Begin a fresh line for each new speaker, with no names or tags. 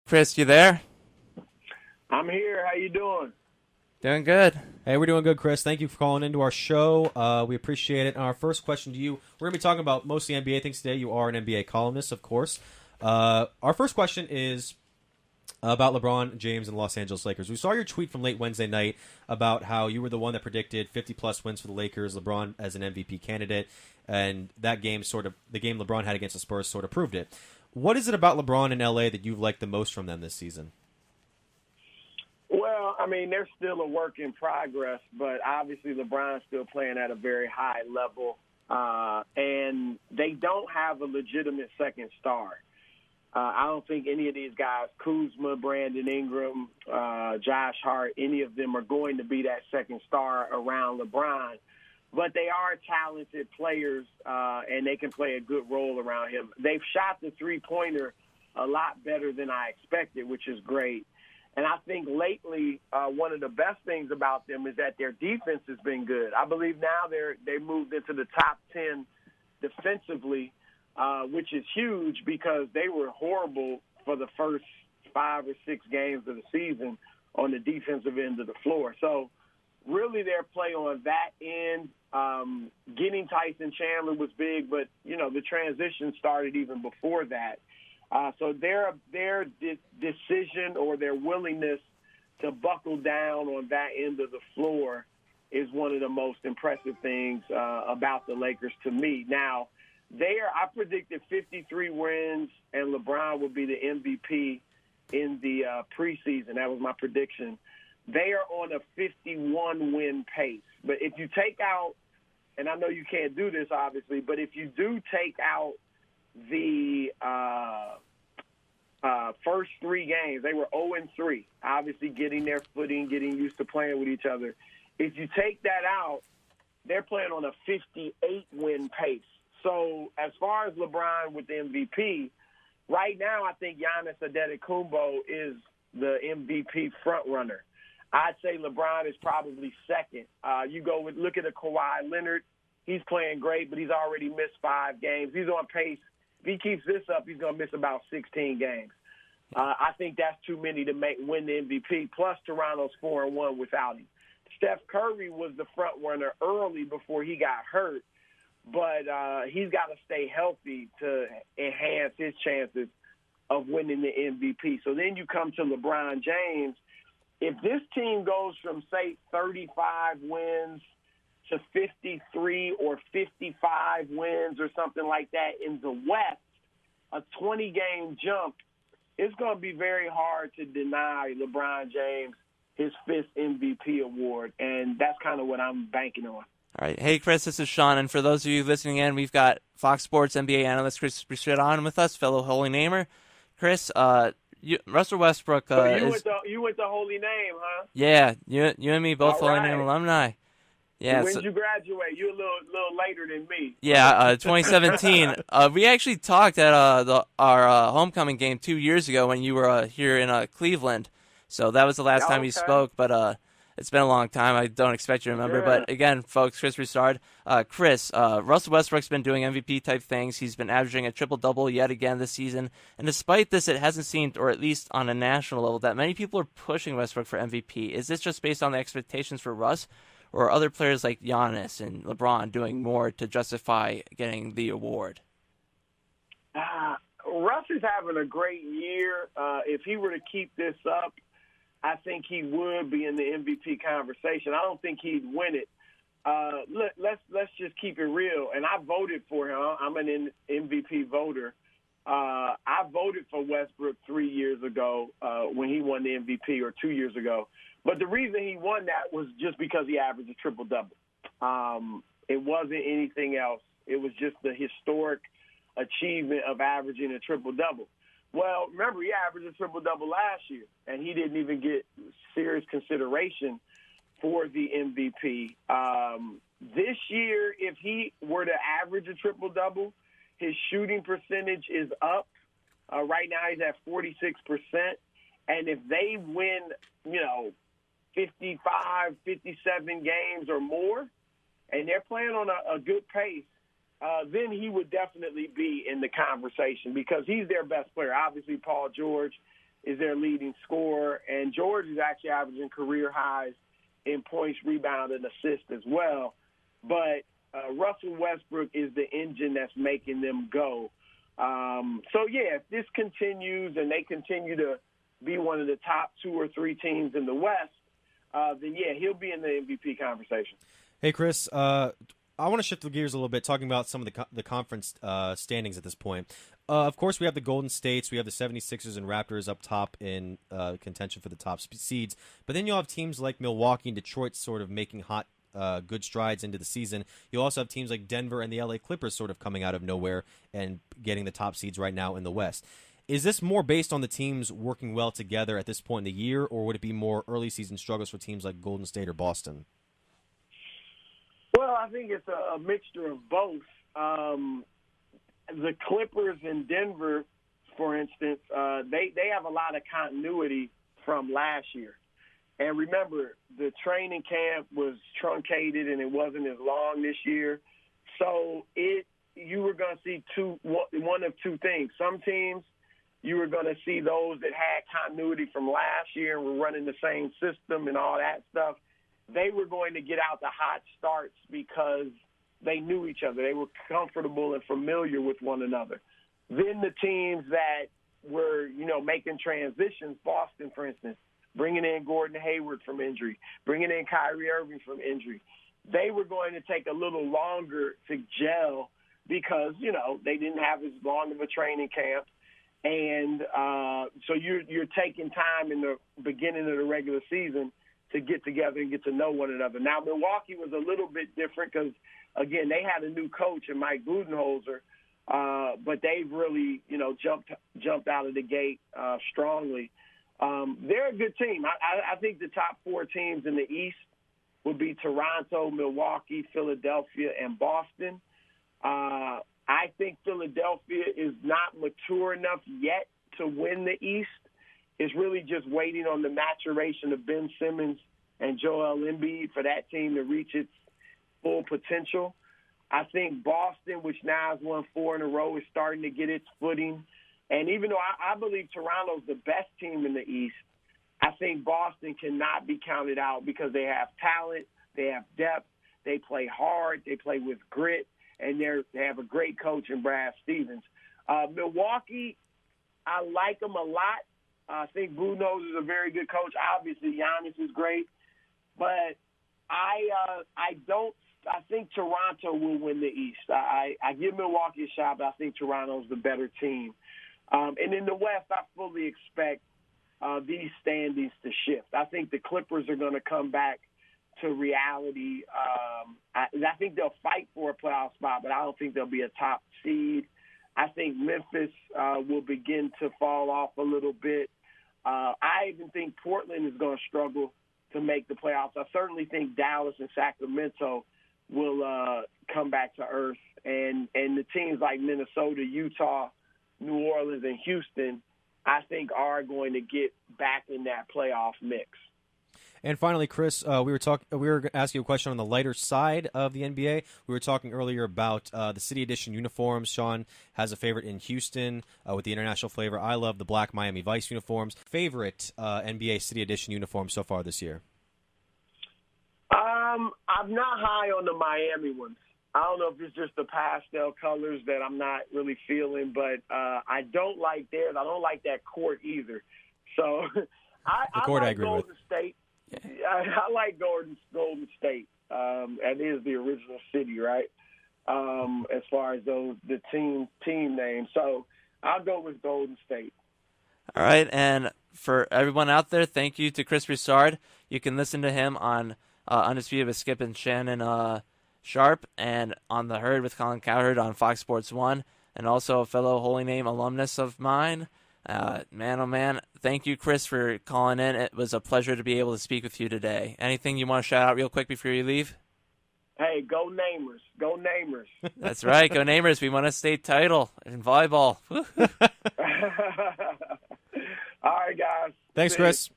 Chris, you there?
I'm here. How you doing?
Doing good.
Hey, we're doing good, Chris. Thank you for calling into our show. We appreciate it. And our first question to you, we're going to be talking about mostly NBA things today. You are an NBA columnist, of course. Our first question is about LeBron James and the Los Angeles Lakers. We saw your tweet from late Wednesday night about how you were the one that predicted 50-plus wins for the Lakers, LeBron as an MVP candidate, and that game the game LeBron had against the Spurs sort of proved it. What is it about LeBron in LA that you've liked the most from them this season?
Well, I mean, they're still a work in progress, but obviously LeBron's still playing at a very high level, and they don't have a legitimate second star. I don't think any of these guys, Kuzma, Brandon Ingram, Josh Hart, any of them are going to be that second star around LeBron. But they are talented players, and they can play a good role around him. They've shot the three-pointer a lot better than I expected, which is great. And I think lately one of the best things about them is that their defense has been good. I believe now they moved into the top 10 defensively, which is huge because they were horrible for the first 5 or 6 games of the season on the defensive end of the floor. So really their play on that end, getting Tyson Chandler was big, but, the transition started even before that. So their decision or their willingness to buckle down on that end of the floor is one of the most impressive things about the Lakers to me. Now, I predicted 53 wins, and LeBron would be the MVP in the preseason. That was my prediction. They are on a 51-win pace. But if you take out, and I know you can't do this, obviously, but if you do take out the first 3 games, they were 0-3, obviously getting their footing, getting used to playing with each other. If you take that out, they're playing on a 58-win pace. So as far as LeBron with the MVP, right now I think Giannis Antetokounmpo is the MVP frontrunner. I'd say LeBron is probably second. Look at a Kawhi Leonard. He's playing great, but he's already missed 5 games. He's on pace. If he keeps this up, he's going to miss about 16 games. I think that's too many to win the MVP. Plus, Toronto's 4-1 without him. Steph Curry was the front runner early before he got hurt, but he's got to stay healthy to enhance his chances of winning the MVP. So then you come to LeBron James. If this team goes from, say, 35 wins to 53 or 55 wins or something like that in the West, a 20-game jump, it's going to be very hard to deny LeBron James his 5th MVP award, and that's kind of what I'm banking on.
All right. Hey, Chris, this is Sean, and for those of you listening in, we've got Fox Sports NBA analyst Chris Broussard on with us, fellow Holy Namer. Chris, Russell Westbrook
so you went to Holy Name, huh?
Yeah, you and me both
All
Holy
right.
Name alumni. Yeah.
When did you graduate? You're a little later than me.
Yeah, 2017. We actually talked at our homecoming game 2 years ago when you were here in Cleveland. So that was the last time you spoke, but it's been a long time. I don't expect you to remember.
Yeah.
But again, folks, Chris Broussard. Chris, Russell Westbrook's been doing MVP-type things. He's been averaging a triple-double yet again this season. And despite this, it hasn't seemed, or at least on a national level, that many people are pushing Westbrook for MVP. Is this just based on the expectations for Russ? Or are other players like Giannis and LeBron doing more to justify getting the award?
Russ is having a great year. If he were to keep this up, I think he would be in the MVP conversation. I don't think he'd win it. Let's just keep it real. And I voted for him. I'm an MVP voter. I voted for Westbrook 3 years ago when he won the MVP, or 2 years ago. But the reason he won that was just because he averaged a triple-double. It wasn't anything else. It was just the historic achievement of averaging a triple-double. Well, remember, he averaged a triple-double last year, and he didn't even get serious consideration for the MVP. This year, if he were to average a triple-double, his shooting percentage is up. Right now he's at 46%. And if they win, 55, 57 games or more, and they're playing on a good pace, then he would definitely be in the conversation because he's their best player. Obviously, Paul George is their leading scorer, and George is actually averaging career highs in points, rebound, and assists as well. But Russell Westbrook is the engine that's making them go. If this continues and they continue to be one of the top 2 or 3 teams in the West, then, he'll be in the MVP conversation.
Hey, Chris, I want to shift the gears a little bit, talking about some of the conference standings at this point. Of course, we have the Golden States, we have the 76ers and Raptors up top in contention for the top seeds. But then you'll have teams like Milwaukee and Detroit sort of making good strides into the season. You'll also have teams like Denver and the LA Clippers sort of coming out of nowhere and getting the top seeds right now in the West. Is this more based on the teams working well together at this point in the year, or would it be more early season struggles for teams like Golden State or Boston?
Well, I think it's a mixture of both. The Clippers in Denver, for instance, they have a lot of continuity from last year. And remember, the training camp was truncated and it wasn't as long this year. So you were going to see one of two things. Some teams, you were going to see those that had continuity from last year and were running the same system and all that stuff. They were going to get out the hot starts because they knew each other. They were comfortable and familiar with one another. Then the teams that were, making transitions, Boston, for instance, bringing in Gordon Hayward from injury, bringing in Kyrie Irving from injury, they were going to take a little longer to gel because, they didn't have as long of a training camp. And so you're taking time in the beginning of the regular season to get together and get to know one another. Now, Milwaukee was a little bit different because, again, they had a new coach in Mike Budenholzer, but they've really, jumped out of the gate strongly. They're a good team. I think the top 4 teams in the East would be Toronto, Milwaukee, Philadelphia, and Boston. I think Philadelphia is not mature enough yet to win the East. It's really just waiting on the maturation of Ben Simmons and Joel Embiid for that team to reach its full potential. I think Boston, which now has won 4 in a row, is starting to get its footing. And even though I believe Toronto's the best team in the East, I think Boston cannot be counted out because they have talent, they have depth, they play hard, they play with grit, and they have a great coach in Brad Stevens. Milwaukee, I like them a lot. I think Budenholzer is a very good coach. Obviously, Giannis is great. But I think Toronto will win the East. I give Milwaukee a shot, but I think Toronto's the better team. And in the West, I fully expect these standings to shift. I think the Clippers are going to come back to reality. I think they'll fight for a playoff spot, but I don't think they'll be a top seed. I think Memphis will begin to fall off a little bit. I even think Portland is going to struggle to make the playoffs. I certainly think Dallas and Sacramento will come back to earth. And the teams like Minnesota, Utah, New Orleans, and Houston, I think are going to get back in that playoff mix.
And finally, Chris, we were going to ask you a question on the lighter side of the NBA. We were talking earlier about the City Edition uniforms. Sean has a favorite in Houston with the international flavor. I love the black Miami Vice uniforms. Favorite NBA City Edition uniform so far this year?
I'm not high on the Miami ones. I don't know if it's just the pastel colors that I'm not really feeling, but I don't like theirs. I don't like that court either. So
the court I agree
Golden
with.
State. I like Golden State. That is the original city, right? As far as the team names. So I'll go with Golden State.
All right, and for everyone out there, thank you to Chris Broussard. You can listen to him on Undisputed with Skip and Shannon Sharp, and on The Herd with Colin Cowherd on Fox Sports 1, and also a fellow Holy Name alumnus of mine. Man, oh man, thank you, Chris, for calling in. It was a pleasure to be able to speak with you today. Anything you want to shout out real quick before you leave?
Hey, go Namers. Go Namers.
That's right, go Namers. We won a state title in volleyball.
All right, guys.
Thanks, Chris.